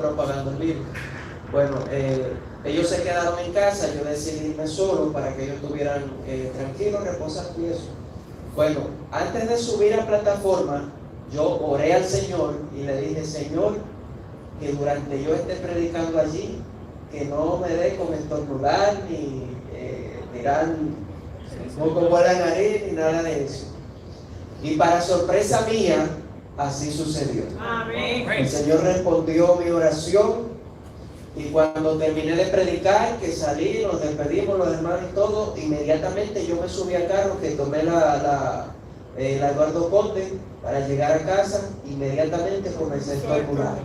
propagando el virus. Bueno, ellos se quedaron en casa, yo decidí irme solo para que ellos estuvieran tranquilos, reposando y eso. Bueno, antes de subir a plataforma, yo oré al Señor y le dije: Señor, que durante yo esté predicando allí, que no me dé con estornudar ni tirar moco por la nariz ni nada de eso. Y para sorpresa mía, así sucedió. Amén. El Señor respondió mi oración. Y cuando terminé de predicar, que salí, nos despedimos los hermanos y todo, inmediatamente yo me subí al carro, que tomé la Eduardo Conde para llegar a casa. Inmediatamente comencé a estornudar,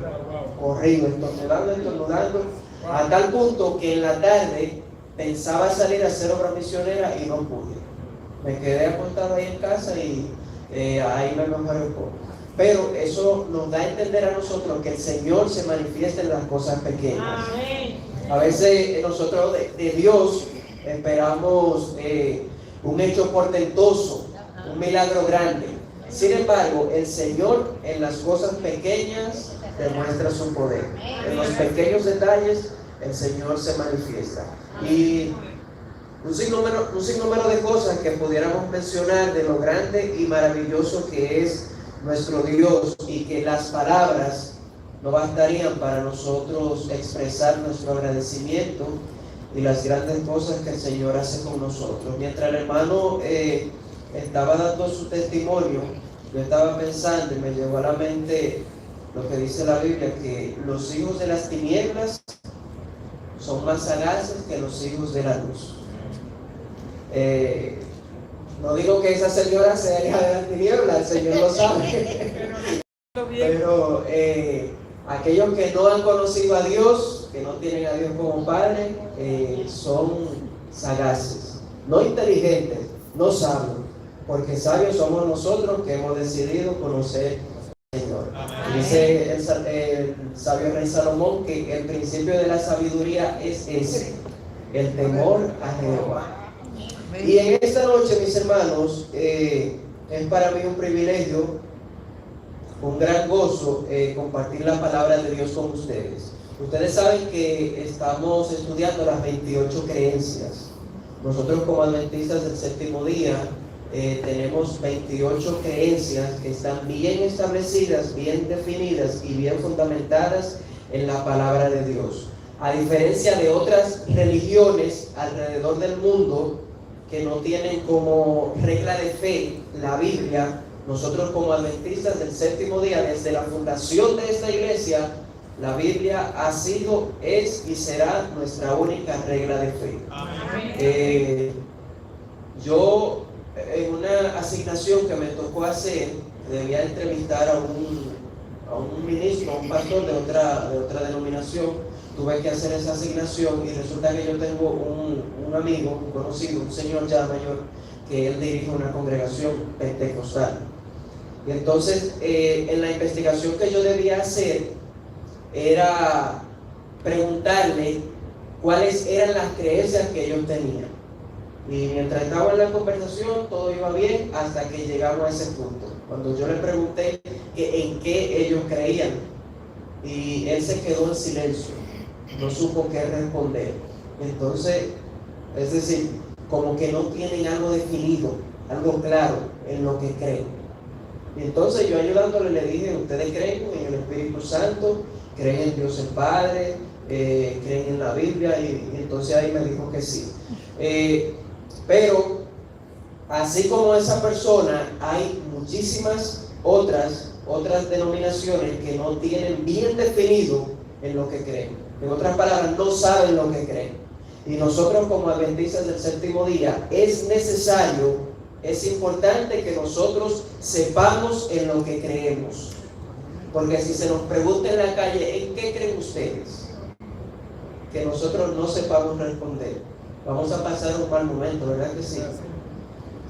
horrible, estornudando, a tal punto que en la tarde pensaba salir a hacer obra misionera y no pude. Me quedé acostado ahí en casa y ahí me mejoré un poco. Pero eso nos da a entender a nosotros que el Señor se manifiesta en las cosas pequeñas. Amén. A veces nosotros de Dios esperamos un hecho portentoso, un milagro grande. Sin embargo, el Señor en las cosas pequeñas demuestra su poder. En los pequeños detalles el Señor se manifiesta. Y un sinnúmero de cosas que pudiéramos mencionar de lo grande y maravilloso que es nuestro Dios, y que las palabras no bastarían para nosotros expresar nuestro agradecimiento y las grandes cosas que el Señor hace con nosotros. Mientras el hermano estaba dando su testimonio, yo estaba pensando y me llegó a la mente lo que dice la Biblia, que los hijos de las tinieblas son más sagaces que los hijos de la luz. No digo que esa señora sea hija de las tinieblas, el Señor lo sabe. Pero aquellos que no han conocido a Dios, que no tienen a Dios como Padre, son sagaces, no inteligentes, no sabios, porque sabios somos nosotros que hemos decidido conocer al Señor. Dice el sabio rey Salomón que el principio de la sabiduría es ese, el temor a Jehová. Y en esta noche, mis hermanos, es para mí un privilegio, un gran gozo compartir la palabra de Dios con ustedes. Ustedes saben que estamos estudiando las 28 creencias. Nosotros como adventistas del séptimo día tenemos 28 creencias que están bien establecidas, bien definidas y bien fundamentadas en la palabra de Dios. A diferencia de otras religiones alrededor del mundo que no tienen como regla de fe la Biblia, nosotros como adventistas del séptimo día, desde la fundación de esta iglesia, la Biblia ha sido, es y será nuestra única regla de fe. Yo, en una asignación que me tocó hacer, debía entrevistar a un ministro, a un pastor de otra denominación. Tuve que hacer esa asignación y resulta que yo tengo un amigo, un conocido, un señor ya mayor, que él dirige una congregación pentecostal. Y entonces, en la investigación que yo debía hacer, era preguntarle cuáles eran las creencias que ellos tenían. Y mientras estaba en la conversación, todo iba bien hasta que llegamos a ese punto. Cuando yo le pregunté que en qué ellos creían, y él se quedó en silencio. No supo qué responder. Entonces, es decir, como que no tienen algo definido, algo claro en lo que creen. Y entonces yo ayudándole le dije: ¿ustedes creen en el Espíritu Santo? ¿Creen en Dios el Padre? ¿Creen en la Biblia? Y entonces ahí me dijo que sí. Pero, así como esa persona, hay muchísimas otras denominaciones que no tienen bien definido en lo que creen. En otras palabras, no saben lo que creen. Y nosotros como adventistas del séptimo día, es necesario, es importante que nosotros sepamos en lo que creemos. Porque si se nos pregunta en la calle, ¿en qué creen ustedes? Que nosotros no sepamos responder, vamos a pasar un mal momento, ¿verdad que sí?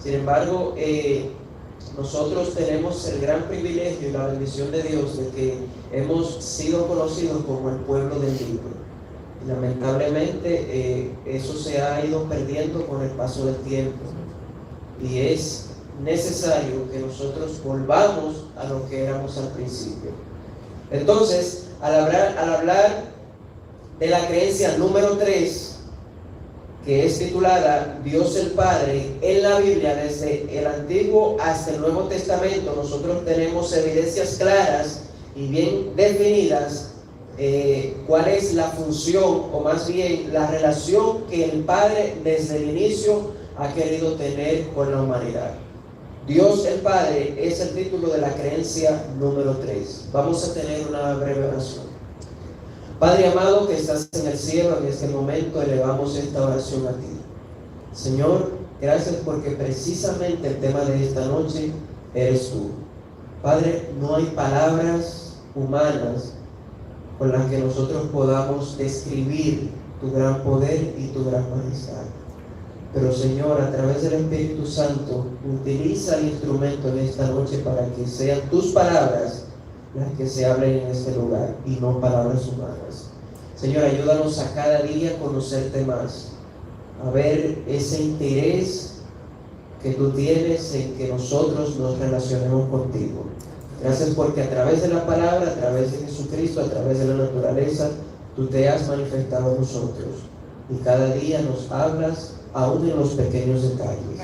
Sin embargo, nosotros tenemos el gran privilegio y la bendición de Dios de que hemos sido conocidos como el pueblo del libro. Y lamentablemente eso se ha ido perdiendo con el paso del tiempo. Y es necesario que nosotros volvamos a lo que éramos al principio. Entonces, al hablar de la creencia número 3, que es titulada Dios el Padre, en la Biblia, desde el Antiguo hasta el Nuevo Testamento, nosotros tenemos evidencias claras y bien definidas cuál es la función, o más bien la relación que el Padre desde el inicio ha querido tener con la humanidad. Dios el Padre es el título de la creencia número 3. Vamos a tener una breve oración. Padre amado que estás en el cielo, en este momento elevamos esta oración a ti. Señor, gracias porque precisamente el tema de esta noche eres tú. Padre, no hay palabras humanas con las que nosotros podamos describir tu gran poder y tu gran majestad. Pero Señor, a través del Espíritu Santo, utiliza el instrumento en esta noche para que sean tus palabras las que se hablen en este lugar y no palabras humanas. Señor, ayúdanos a cada día a conocerte más, a ver ese interés que tú tienes en que nosotros nos relacionemos contigo. Gracias porque a través de la palabra, a través de Jesucristo, a través de la naturaleza, tú te has manifestado a nosotros y cada día nos hablas aún en los pequeños detalles.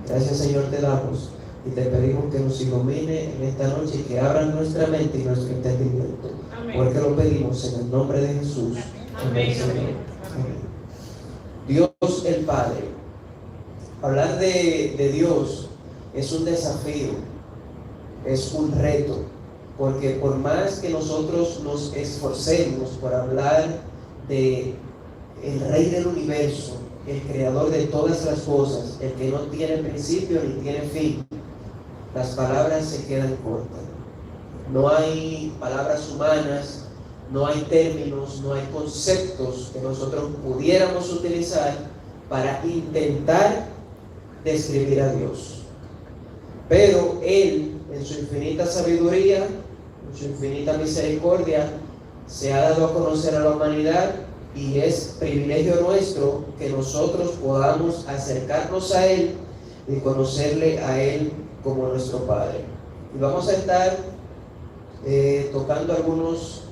Gracias, Señor, te damos y te pedimos que nos ilumine en esta noche y que abran nuestra mente y nuestro entendimiento. Amén. Porque lo pedimos en el nombre de Jesús. Amén, Señor. Amén. Dios el Padre. Hablar de Dios es un desafío, es un reto, porque por más que nosotros nos esforcemos por hablar de el Rey del universo, el creador de todas las cosas, el que no tiene principio ni tiene fin, las palabras se quedan cortas. No hay palabras humanas, no hay términos, no hay conceptos que nosotros pudiéramos utilizar para intentar describir a Dios. Pero Él, en su infinita sabiduría, en su infinita misericordia, se ha dado a conocer a la humanidad. Y es privilegio nuestro que nosotros podamos acercarnos a Él y conocerle a Él como nuestro Padre. Y vamos a estar tocando algunos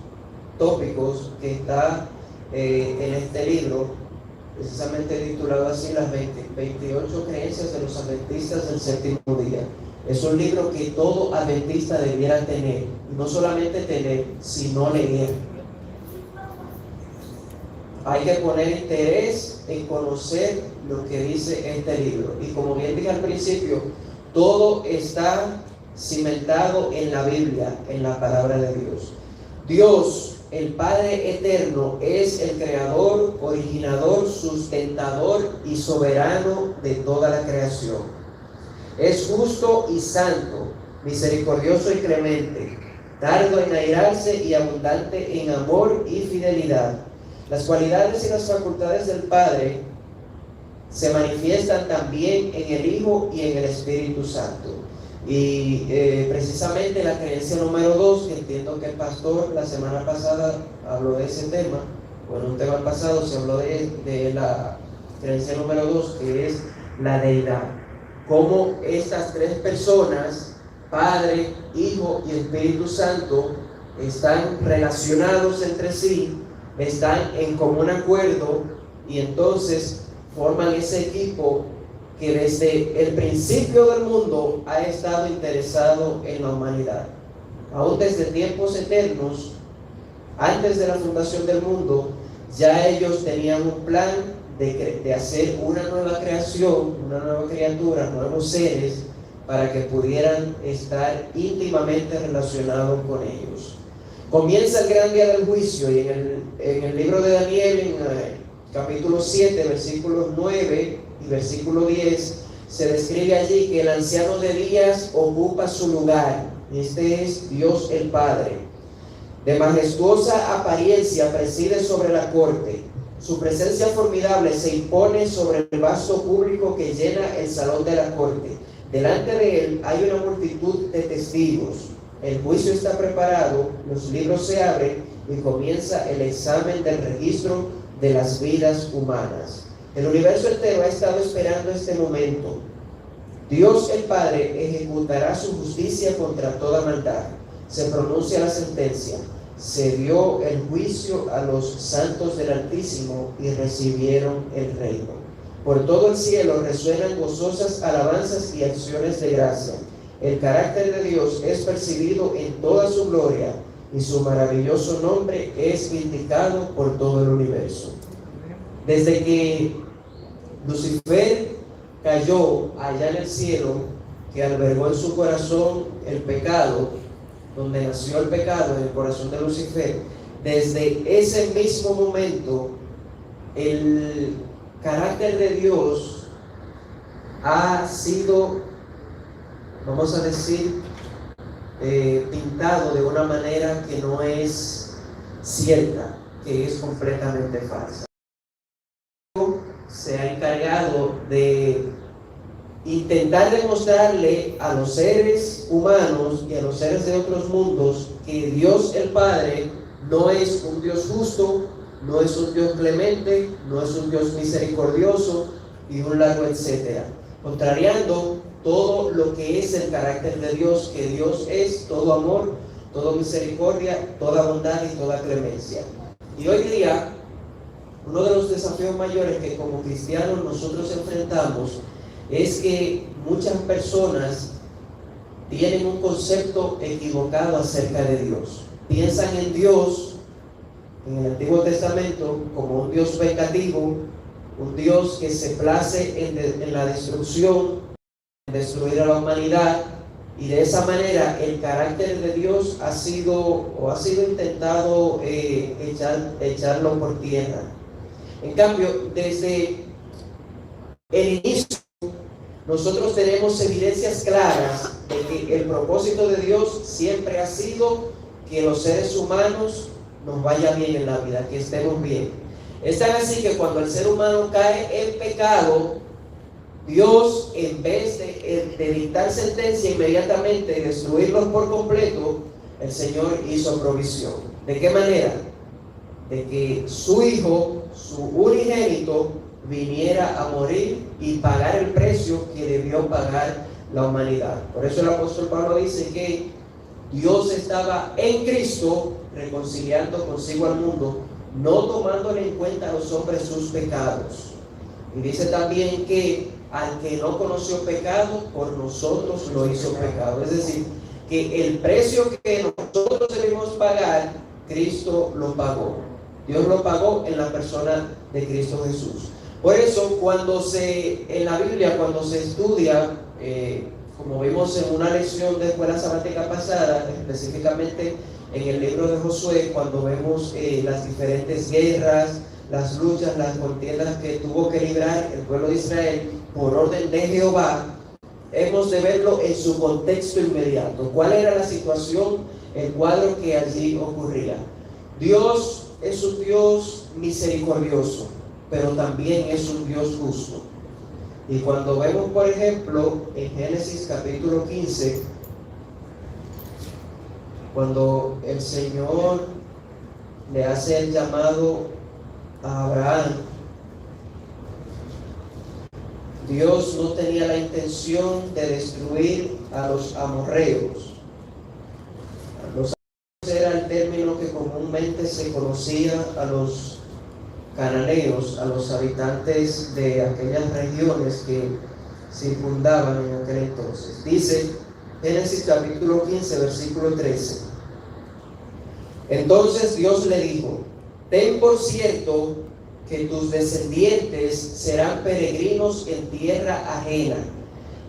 tópicos que está en este libro, precisamente titulado así, las 28 creencias de los adventistas del séptimo día. Es un libro que todo adventista debiera tener, y no solamente tener, sino leer. Hay que poner interés en conocer lo que dice este libro. Y como bien dije al principio, todo está cimentado en la Biblia, en la palabra de Dios. Dios, el Padre eterno, es el creador, originador, sustentador y soberano de toda la creación. Es justo y santo, misericordioso y clemente, tardo en airarse y abundante en amor y fidelidad. Las cualidades y las facultades del Padre se manifiestan también en el Hijo y en el Espíritu Santo. Y precisamente la creencia número 2, que entiendo que el pastor la semana pasada habló de ese tema, o en un tema pasado se habló de la creencia número 2, que es la deidad. Cómo estas tres personas, Padre, Hijo y Espíritu Santo, están relacionados entre sí, están en común acuerdo y entonces forman ese equipo que desde el principio del mundo ha estado interesado en la humanidad. Aún desde tiempos eternos, antes de la fundación del mundo, ya ellos tenían un plan de hacer una nueva creación, una nueva criatura, nuevos seres, para que pudieran estar íntimamente relacionados con ellos. Comienza el gran día del juicio, y en el libro de Daniel, en capítulo 7, versículos 9 y versículo 10, se describe allí que el anciano de días ocupa su lugar. Este es Dios el Padre. De majestuosa apariencia preside sobre la corte. Su presencia formidable se impone sobre el vasto público que llena el salón de la corte. Delante de él hay una multitud de testigos. El juicio está preparado, los libros se abren y comienza el examen del registro de las vidas humanas. El universo entero ha estado esperando este momento. Dios el Padre ejecutará su justicia contra toda maldad. Se pronuncia la sentencia. se dio el juicio a los santos del Altísimo y recibieron el reino. Por todo el cielo resuenan gozosas alabanzas y acciones de gracia. El carácter de Dios es percibido en toda su gloria y su maravilloso nombre es vindicado por todo el universo. Desde que Lucifer cayó allá en el cielo, que albergó en su corazón el pecado, donde nació el pecado en el corazón de Lucifer, desde ese mismo momento el carácter de Dios ha sido, vamos a decir, pintado de una manera que no es cierta, que es completamente falsa. Se ha encargado de intentar demostrarle a los seres humanos y a los seres de otros mundos que Dios el Padre no es un Dios justo, no es un Dios clemente, no es un Dios misericordioso y un largo etcétera, contrariando todo lo que es el carácter de Dios, que Dios es todo amor, toda misericordia, toda bondad y toda clemencia. Y hoy día uno de los desafíos mayores que como cristianos nosotros enfrentamos es que muchas personas tienen un concepto equivocado acerca de Dios. Piensan en Dios, en el Antiguo Testamento, como un Dios vengativo, un Dios que se place en la destrucción, en destruir a la humanidad, y de esa manera el carácter de Dios ha sido intentado echarlo por tierra. En cambio, desde el inicio, nosotros tenemos evidencias claras de que el propósito de Dios siempre ha sido que los seres humanos nos vaya bien en la vida, que estemos bien. Es tan así que cuando el ser humano cae en pecado, Dios, en vez de dictar sentencia inmediatamente y destruirlos por completo, el Señor hizo provisión. ¿De qué manera? De que su Hijo, su unigénito, viniera a morir y pagar el precio que debió pagar la humanidad. Por eso el apóstol Pablo dice que Dios estaba en Cristo reconciliando consigo al mundo, no tomándole en cuenta a los hombres sus pecados. Y dice también que al que no conoció pecado, por nosotros lo hizo pecado. Es decir, que el precio que nosotros debimos pagar, Cristo lo pagó. Dios lo pagó en la persona de Cristo Jesús. Por eso, en la Biblia, cuando se estudia, como vimos en una lección de escuela sabática pasada, específicamente en el libro de Josué, cuando vemos las diferentes guerras, las luchas, las contiendas que tuvo que librar el pueblo de Israel por orden de Jehová, hemos de verlo en su contexto inmediato. ¿Cuál era la situación, el cuadro que allí ocurría? Dios es un Dios misericordioso, pero también es un Dios justo. Y cuando vemos, por ejemplo, en Génesis capítulo 15, cuando el Señor le hace el llamado a Abraham, Dios no tenía la intención de destruir a los amorreos. Los amorreos era el término que comúnmente se conocía a los cananeos, a los habitantes de aquellas regiones que circundaban en aquel entonces. Dice Génesis capítulo 15, versículo 13. Entonces Dios le dijo: ten por cierto que tus descendientes serán peregrinos en tierra ajena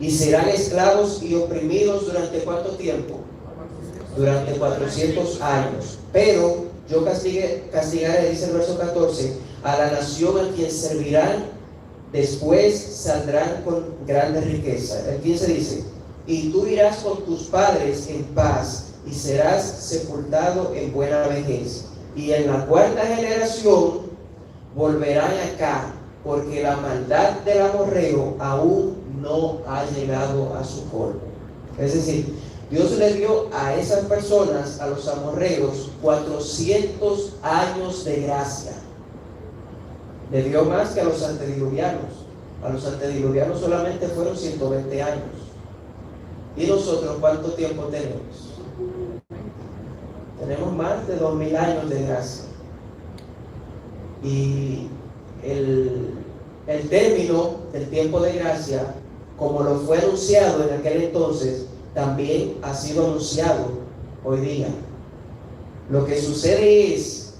y serán esclavos y oprimidos durante ¿cuánto tiempo? Durante 400 años. Pero yo castigaré, dice el verso 14, a la nación a quien servirán, después saldrán con grande riqueza. El 15 dice: y tú irás con tus padres en paz y serás sepultado en buena vejez. Y en la cuarta generación volverán acá, porque la maldad del amorreo aún no ha llegado a su colmo. Es decir, Dios le dio a esas personas, a los amorreos, 400 años de gracia. Le dio más que a los antediluvianos. A los antediluvianos solamente fueron 120 años. ¿Y nosotros cuánto tiempo tenemos? tenemos más de 2000 años de gracia. Y el término del tiempo de gracia, como lo fue anunciado en aquel entonces, también ha sido anunciado hoy día. Lo que sucede es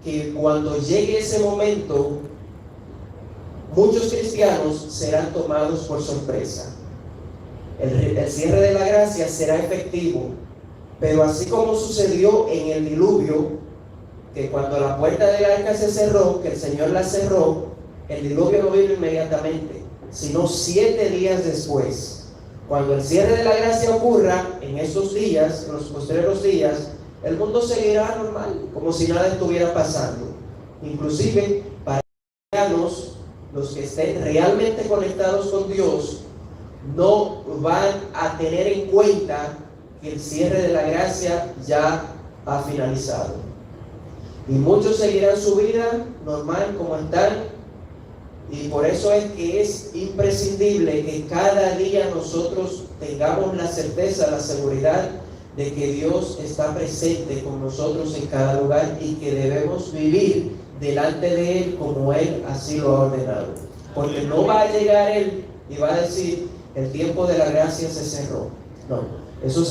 que cuando llegue ese momento, muchos cristianos serán tomados por sorpresa. El cierre de la gracia será efectivo, pero así como sucedió en el diluvio, que cuando la puerta del arca se cerró, que el Señor la cerró, el diluvio no vino inmediatamente, sino 7 días después. Cuando el cierre de la gracia ocurra, en esos días, en los posteriores días, el mundo seguirá normal, como si nada estuviera pasando. Inclusive, para los que estén realmente conectados con Dios, no van a tener en cuenta que el cierre de la gracia ya ha finalizado. Y muchos seguirán su vida normal como están. Y por eso es que es imprescindible que cada día nosotros tengamos la certeza, la seguridad de que Dios está presente con nosotros en cada lugar y que debemos vivir delante de Él como Él así lo ha ordenado. Porque no va a llegar Él y va a decir, el tiempo de la gracia se cerró. No, eso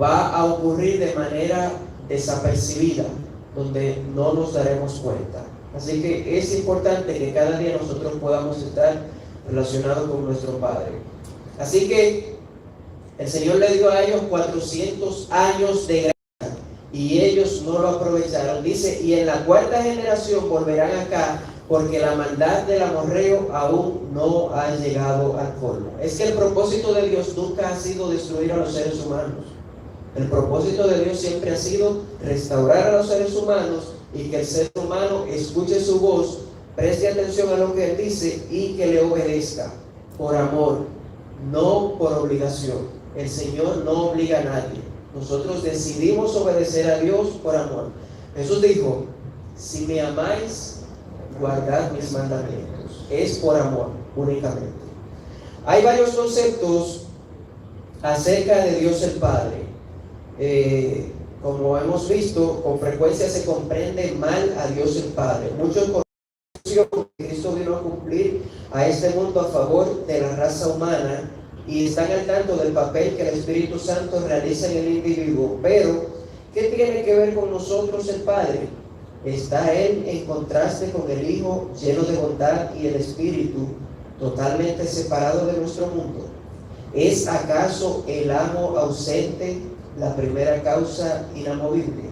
va a ocurrir de manera desapercibida, donde no nos daremos cuenta. Así que es importante que cada día nosotros podamos estar relacionados con nuestro Padre. Así que el Señor le dio a ellos 400 años de gracia y ellos no lo aprovecharon. Dice, y en la 4ª generación volverán acá, porque la maldad del amorreo aún no ha llegado al colmo. Es que el propósito de Dios nunca ha sido destruir a los seres humanos. El propósito de Dios siempre ha sido restaurar a los seres humanos y que el ser humano escuche su voz, preste atención a lo que Él dice y que le obedezca por amor, no por obligación. El Señor no obliga a nadie. Nosotros decidimos obedecer a Dios por amor. Jesús dijo, si me amáis, guardad mis mandamientos. Es por amor únicamente. Hay varios conceptos acerca de Dios el Padre. Como hemos visto, con frecuencia se comprende mal a Dios el Padre. Muchos conocen que Cristo vino a cumplir a este mundo a favor de la raza humana y están al tanto del papel que el Espíritu Santo realiza en el individuo. Pero, ¿qué tiene que ver con nosotros el Padre? ¿Está Él en contraste con el Hijo lleno de bondad y el Espíritu totalmente separado de nuestro mundo? ¿Es acaso el amo ausente la primera causa inamovible?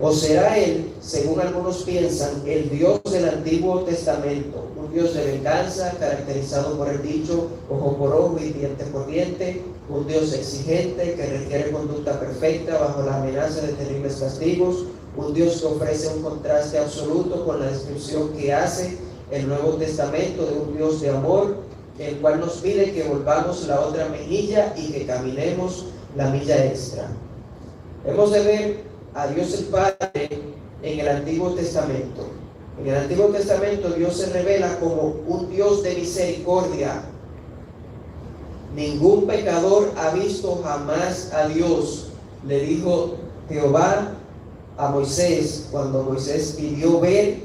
¿O será Él, según algunos piensan, el Dios del Antiguo Testamento, un Dios de venganza caracterizado por el dicho ojo por ojo y diente por diente, un Dios exigente que requiere conducta perfecta bajo la amenaza de terribles castigos, un Dios que ofrece un contraste absoluto con la descripción que hace el Nuevo Testamento de un Dios de amor, el cual nos pide que volvamos la otra mejilla y que caminemos la milla extra? Hemos de ver a Dios el Padre en el Antiguo Testamento. En el Antiguo Testamento Dios se revela como un Dios de misericordia. Ningún pecador ha visto jamás a Dios, le dijo Jehová a Moisés cuando Moisés pidió ver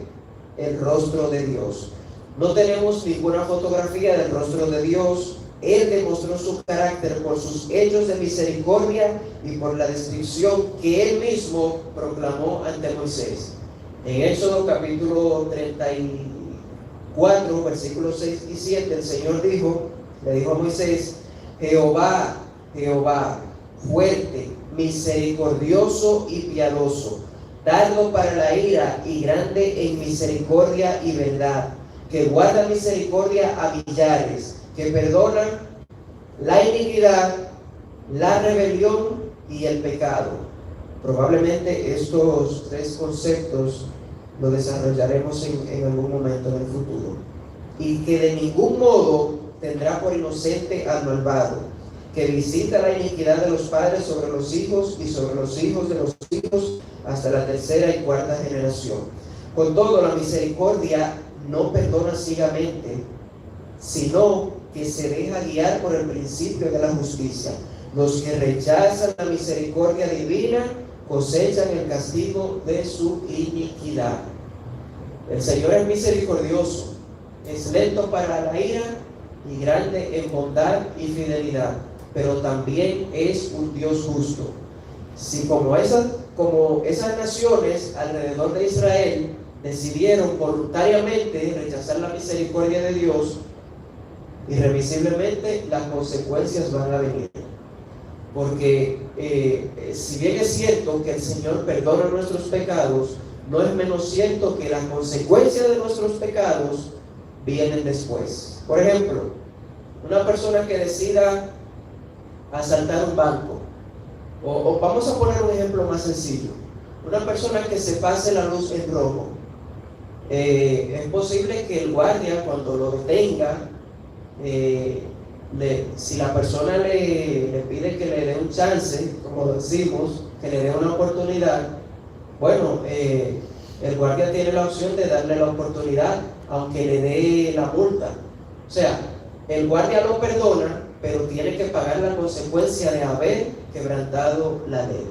el rostro de Dios. No tenemos ninguna fotografía del rostro de Dios. Él demostró su carácter por sus hechos de misericordia y por la descripción que Él mismo proclamó ante Moisés. En Éxodo capítulo 34, versículos 6 y 7, el Señor le dijo a Moisés, Jehová, Jehová, fuerte, misericordioso y piadoso, tardo para la ira y grande en misericordia y verdad, que guarda misericordia a millares, que perdona la iniquidad, la rebelión y el pecado. Probablemente estos 3 conceptos los desarrollaremos en algún momento en el futuro. Y que de ningún modo tendrá por inocente al malvado, que visita la iniquidad de los padres sobre los hijos y sobre los hijos de los hijos hasta la 3ª y 4ª generación. Con todo, la misericordia no perdona ciegamente, sino que se deja guiar por el principio de la justicia. Los que rechazan la misericordia divina cosechan el castigo de su iniquidad. El Señor es misericordioso, es lento para la ira y grande en bondad y fidelidad, pero también es un Dios justo. Si como esas naciones alrededor de Israel decidieron voluntariamente rechazar la misericordia de Dios, irremisiblemente las consecuencias van a venir. Porque si bien es cierto que el Señor perdona nuestros pecados, no es menos cierto que las consecuencias de nuestros pecados vienen después. Por ejemplo, una persona que decida asaltar un banco, o vamos a poner un ejemplo más sencillo, una persona que se pase la luz en rojo, es posible que el guardia, cuando lo detenga, si la persona le pide que le dé un chance, como decimos, que le dé una oportunidad, bueno, el guardia tiene la opción de darle la oportunidad, aunque le dé la multa. O sea, el guardia lo perdona, pero tiene que pagar la consecuencia de haber quebrantado la ley.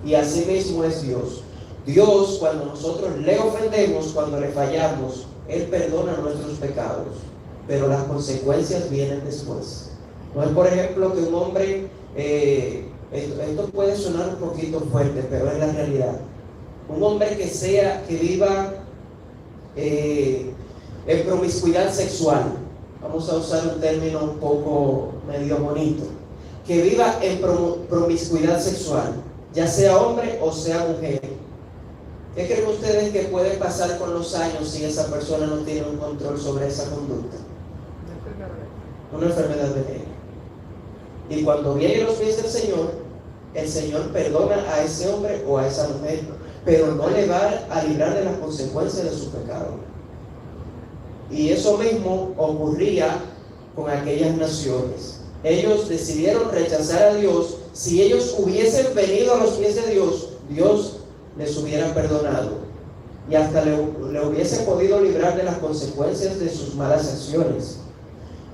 Y así mismo es Dios. Dios, cuando nosotros le ofendemos, cuando le fallamos, Él perdona nuestros pecados, pero las consecuencias vienen después. No es, por ejemplo, que un hombre, esto puede sonar un poquito fuerte, pero es la realidad. Un hombre que viva en promiscuidad sexual, vamos a usar un término un poco medio bonito, que viva en promiscuidad sexual, ya sea hombre o sea mujer. ¿Qué creen ustedes que puede pasar con los años si esa persona no tiene un control sobre esa conducta? Una enfermedad venérea. Y cuando vienen los pies del Señor, el Señor perdona a ese hombre o a esa mujer, pero no le va a librar de las consecuencias de su pecado. Y eso mismo ocurría con aquellas naciones. Ellos decidieron rechazar a Dios. Si ellos hubiesen venido a los pies de Dios, Dios les hubiera perdonado y hasta le hubiese podido librar de las consecuencias de sus malas acciones.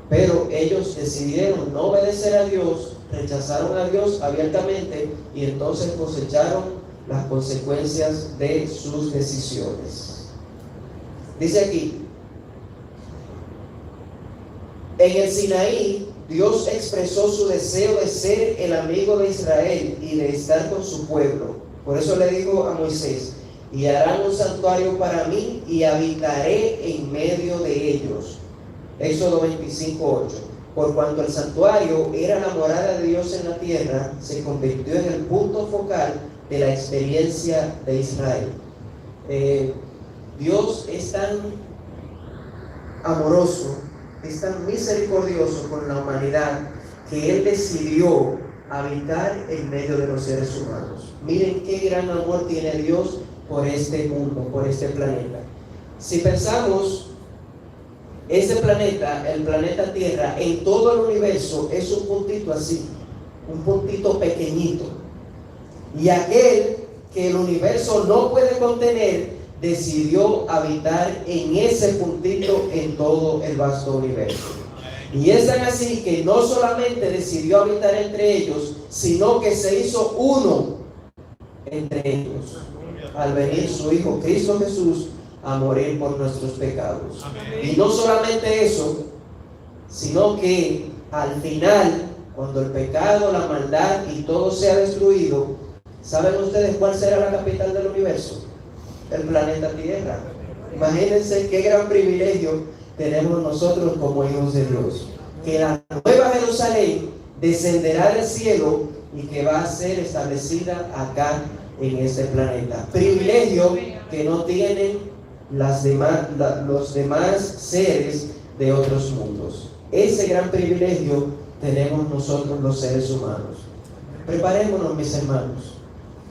Pero ellos decidieron no obedecer a Dios, rechazaron a Dios abiertamente y entonces cosecharon las consecuencias de sus decisiones. Dice aquí, en el Sinaí, Dios expresó su deseo de ser el amigo de Israel y de estar con su pueblo. Por eso le dijo a Moisés, y harán un santuario para mí y habitaré en medio de ellos. Éxodo 25:8. Por cuanto el santuario era la morada de Dios en la tierra, se convirtió en el punto focal de la experiencia de Israel. Dios es tan amoroso, es tan misericordioso con la humanidad, que Él decidió habitar en medio de los seres humanos. Miren qué gran amor tiene Dios por este mundo, por este planeta. Si pensamos, este planeta, el planeta Tierra, en todo el universo es un puntito así, un puntito pequeñito. Y aquel que el universo no puede contener, decidió habitar en ese puntito en todo el vasto universo. Y es tan así que no solamente decidió habitar entre ellos, sino que se hizo uno entre ellos, al venir su Hijo Cristo Jesús a morir por nuestros pecados. Y no solamente eso, sino que al final, cuando el pecado, la maldad y todo sea destruido, ¿saben ustedes cuál será la capital del universo? El planeta Tierra. Imagínense qué gran privilegio tenemos nosotros como hijos de Dios, que la nueva Jerusalén descenderá del cielo y que va a ser establecida acá en este planeta. Privilegio que no tienen los demás seres de otros mundos. Ese gran privilegio tenemos nosotros los seres humanos. Preparémonos, mis hermanos,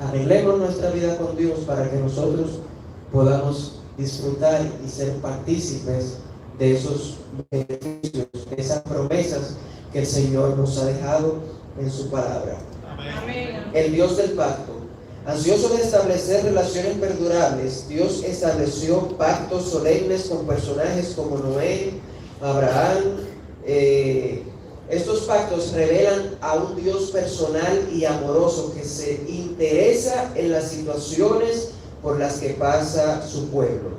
arreglemos nuestra vida con Dios para que nosotros podamos disfrutar y ser partícipes de esos beneficios, de esas promesas que el Señor nos ha dejado en su palabra. Amén. El Dios del pacto, ansioso de establecer relaciones perdurables, Dios estableció pactos solemnes con personajes como Noé, Abraham, Estos pactos revelan a un Dios personal y amoroso que se interesa en las situaciones por las que pasa su pueblo.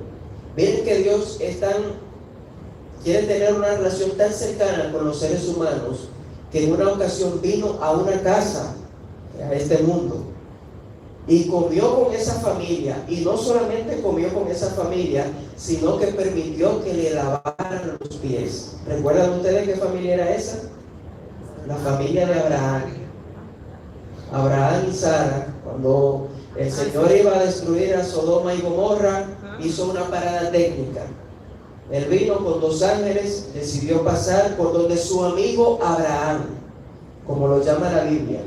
Miren que Dios quiere tener una relación tan cercana con los seres humanos que en una ocasión vino a una casa, a este mundo, y comió con esa familia, y no solamente comió con esa familia, sino que permitió que le lavaran los pies. ¿Recuerdan ustedes qué familia era esa? La familia de Abraham. Abraham y Sara, cuando el Señor iba a destruir a Sodoma y Gomorra, hizo una parada técnica. Él vino con 2 ángeles, decidió pasar por donde su amigo Abraham, como lo llama la Biblia.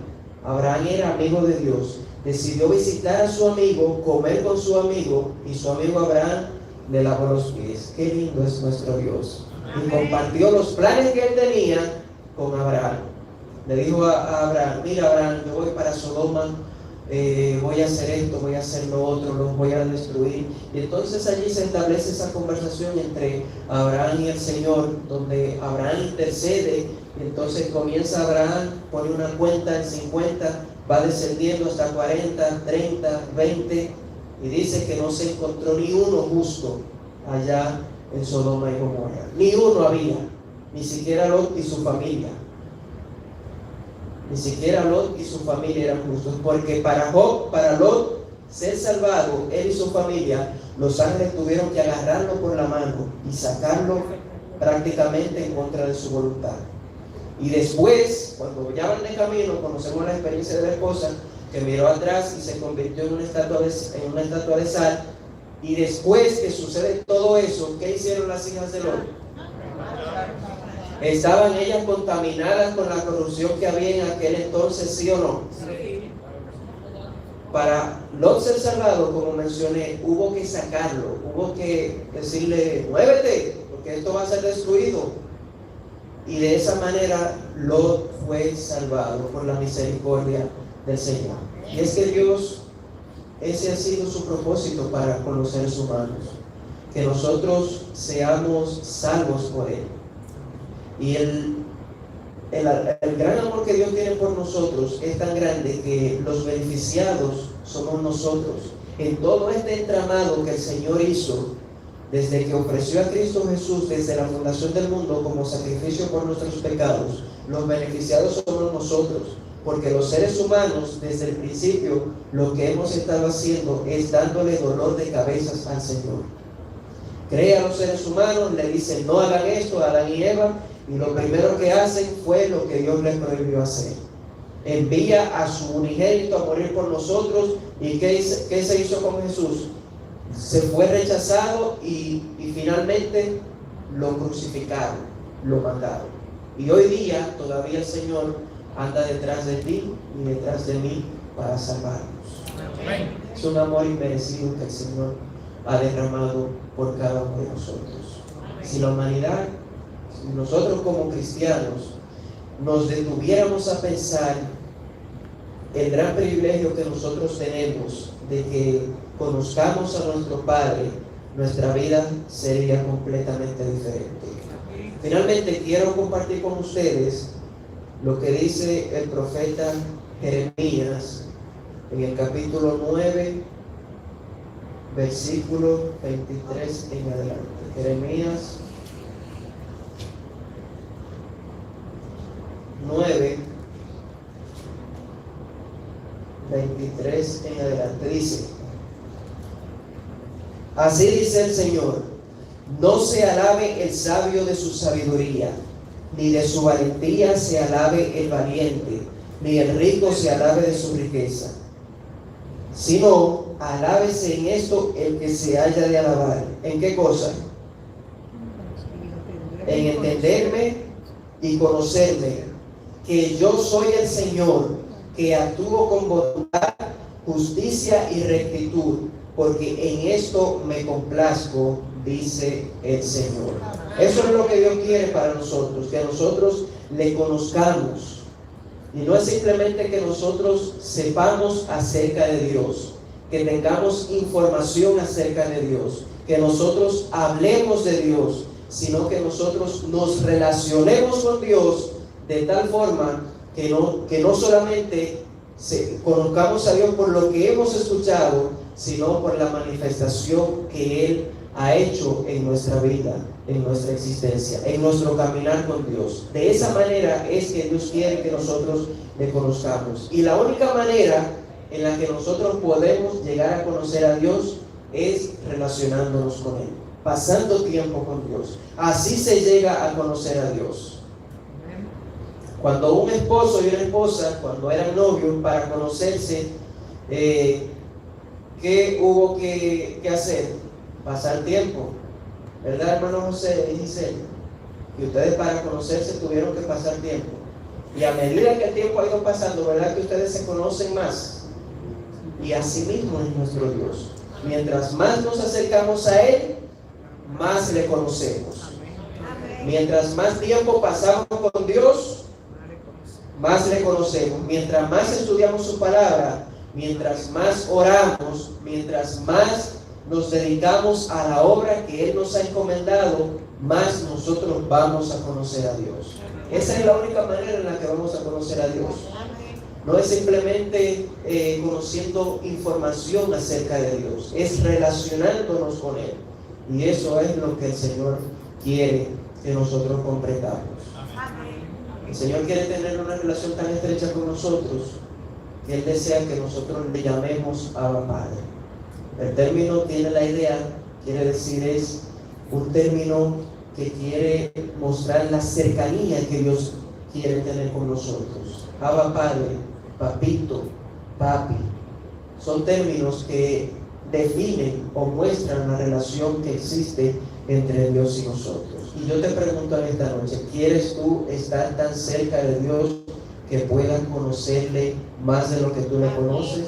Abraham era amigo de Dios. Decidió visitar a su amigo, comer con su amigo, y su amigo Abraham le lavó los pies. Qué lindo es nuestro Dios. Y compartió los planes que él tenía con Abraham. Le dijo a Abraham: mira, Abraham, yo voy para Sodoma, voy a hacer esto, voy a hacer lo otro, los voy a destruir. Y entonces allí se establece esa conversación entre Abraham y el Señor, donde Abraham intercede, y entonces comienza Abraham, pone una cuenta en 50, va descendiendo hasta 40, 30, 20, y dice que no se encontró ni uno justo allá en Sodoma y Gomorra. Ni uno había, ni siquiera Lot y su familia. Ni siquiera Lot y su familia eran justos, porque para Lot ser salvado, él y su familia, los ángeles tuvieron que agarrarlo por la mano y sacarlo prácticamente en contra de su voluntad. Y después, cuando ya van de camino, conocemos la experiencia de la esposa, que miró atrás y se convirtió en una estatua de sal. Y después que sucede todo eso, ¿qué hicieron las hijas de Lot? ¿Estaban ellas contaminadas con la corrupción que había en aquel entonces, sí o no? Sí. Para Lot ser salvado, como mencioné, hubo que sacarlo, hubo que decirle: muévete, porque esto va a ser destruido. Y de esa manera Lot fue salvado por la misericordia del Señor. Y es que Dios, ese ha sido su propósito para con los seres humanos, que nosotros seamos salvos por Él. Y el gran amor que Dios tiene por nosotros es tan grande que los beneficiados somos nosotros. En todo este entramado que el Señor hizo, desde que ofreció a Cristo Jesús desde la fundación del mundo como sacrificio por nuestros pecados, los beneficiados somos nosotros, porque los seres humanos desde el principio lo que hemos estado haciendo es dándole dolor de cabezas al Señor. Crea a los seres humanos, le dicen: no hagan esto, a Adán y Eva, y lo primero que hacen fue lo que Dios les prohibió hacer. Envía a su unigénito a morir por nosotros. ¿Y qué se hizo con Jesús? Se fue rechazado y finalmente lo crucificaron, lo mataron. Y hoy día todavía el Señor anda detrás de ti y detrás de mí para salvarnos. Es un amor inmerecido que el Señor ha derramado por cada uno de nosotros. Si la humanidad, si nosotros como cristianos nos detuviéramos a pensar el gran privilegio que nosotros tenemos de que conozcamos a nuestro Padre, nuestra vida sería completamente diferente. Finalmente quiero compartir con ustedes lo que dice el profeta Jeremías en el capítulo 9, versículo 23 en adelante. Jeremías 9, 23 en adelante. Dice: así dice el Señor: no se alabe el sabio de su sabiduría, ni de su valentía se alabe el valiente, ni el rico se alabe de su riqueza, sino alábese en esto el que se haya de alabar. ¿En qué cosa? En entenderme y conocerme, que yo soy el Señor, que actúo con bondad, justicia y rectitud, porque en esto me complazco, dice el Señor. Eso es lo que Dios quiere para nosotros, que nosotros le conozcamos. Y no es simplemente que nosotros sepamos acerca de Dios, que tengamos información acerca de Dios, que nosotros hablemos de Dios, sino que nosotros nos relacionemos con Dios de tal forma que no solamente conozcamos a Dios por lo que hemos escuchado, sino por la manifestación que Él ha hecho en nuestra vida, en nuestra existencia, en nuestro caminar con Dios. De esa manera es que Dios quiere que nosotros le conozcamos. Y la única manera en la que nosotros podemos llegar a conocer a Dios es relacionándonos con Él, pasando tiempo con Dios. Así se llega a conocer a Dios. Cuando un esposo y una esposa, cuando eran novios, para conocerse, ¿qué hubo que hacer? Pasar tiempo, ¿verdad, hermano José y Giselle? Y ustedes para conocerse tuvieron que pasar tiempo. Y a medida que el tiempo ha ido pasando, ¿verdad que ustedes se conocen más? Y así mismo es nuestro Dios. Mientras más nos acercamos a Él, más le conocemos. Mientras más tiempo pasamos con Dios, más le conocemos. Mientras más estudiamos su palabra, mientras más oramos, mientras más nos dedicamos a la obra que Él nos ha encomendado, más nosotros vamos a conocer a Dios. Esa es la única manera en la que vamos a conocer a Dios. No es simplemente conociendo información acerca de Dios, es relacionándonos con Él. Y eso es lo que el Señor quiere que nosotros comprendamos. El Señor quiere tener una relación tan estrecha con nosotros que Él desea que nosotros le llamemos Abba Padre. El término tiene la idea, quiere decir, es un término que quiere mostrar la cercanía que Dios quiere tener con nosotros. Abba Padre, papito, papi, son términos que definen o muestran la relación que existe entre Dios y nosotros. Y yo te pregunto en esta noche, ¿quieres tú estar tan cerca de Dios que puedas conocerle más de lo que tú le conoces?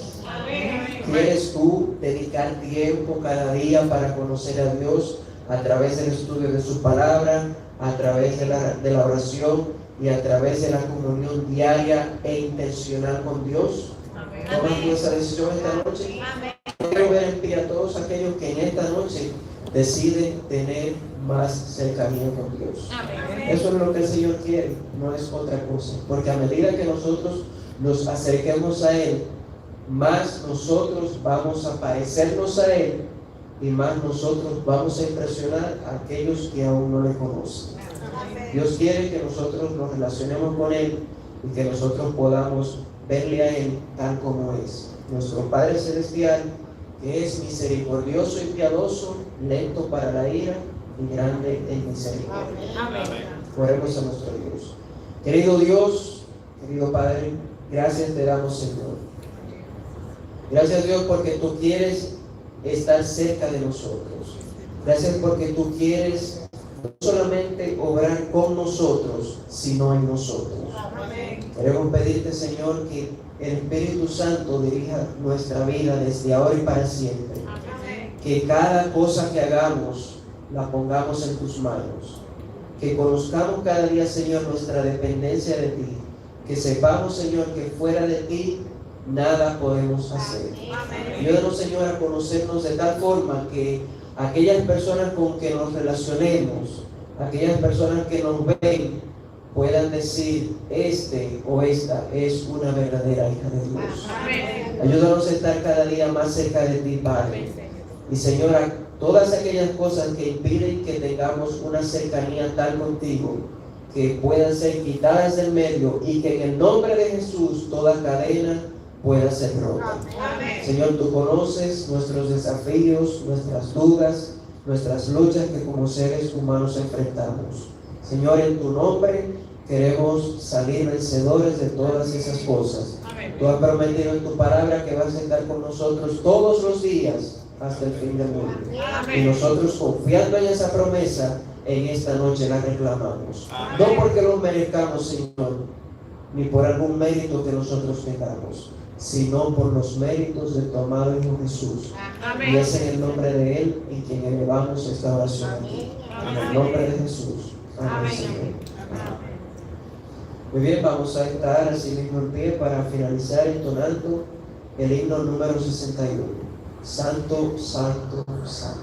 ¿Quieres tú dedicar tiempo cada día para conocer a Dios a través del estudio de su palabra, a través de la oración y a través de la comunión diaria e intencional con Dios? ¿Tomas tú esa decisión esta noche? Quiero ver en pie a todos aquellos que en esta noche deciden tener más cercanía con Dios. Eso es lo que el Señor quiere, no es otra cosa. Porque a medida que nosotros nos acerquemos a Él, más nosotros vamos a parecernos a Él y más nosotros vamos a impresionar a aquellos que aún no le conocen. Dios quiere que nosotros nos relacionemos con Él y que nosotros podamos verle a Él tal como es. Nuestro Padre Celestial, que es misericordioso y piadoso, lento para la ira y grande en misericordia. Oremos a nuestro Dios. Querido Dios, querido Padre, gracias te damos, Señor. Gracias, Dios, porque tú quieres estar cerca de nosotros. Gracias porque tú quieres no solamente obrar con nosotros, sino en nosotros. Queremos pedirte, Señor, que el Espíritu Santo dirija nuestra vida desde ahora y para siempre. Que cada cosa que hagamos la pongamos en tus manos. Que conozcamos cada día, Señor, nuestra dependencia de ti. Que sepamos, Señor, que fuera de ti nada podemos hacer. Ayúdanos, Señor, a conocernos de tal forma que aquellas personas con que nos relacionemos, aquellas personas que nos ven, puedan decir: este o esta es una verdadera hija de Dios. Ayúdanos a estar cada día más cerca de ti, Padre. Y, Señor, a todas aquellas cosas que impiden que tengamos una cercanía tal contigo, que puedan ser quitadas del medio y que en el nombre de Jesús toda cadena pueda ser rota. Señor, tú conoces nuestros desafíos, nuestras dudas, nuestras luchas que como seres humanos enfrentamos. Señor, en tu nombre queremos salir vencedores de todas esas cosas. Tú has prometido en tu palabra que vas a estar con nosotros todos los días hasta el fin del mundo. Y nosotros, confiando en esa promesa, en esta noche la reclamamos. No porque lo merezcamos, Señor, ni por algún mérito que nosotros tengamos, sino por los méritos de tu amado Hijo Jesús. Y es en el nombre de Él en quien elevamos esta oración aquí. En el nombre de Jesús. Amén, Señor. Muy bien, vamos a estar así mismo en pie para finalizar entonando el himno número 61. Santo, santo, santo.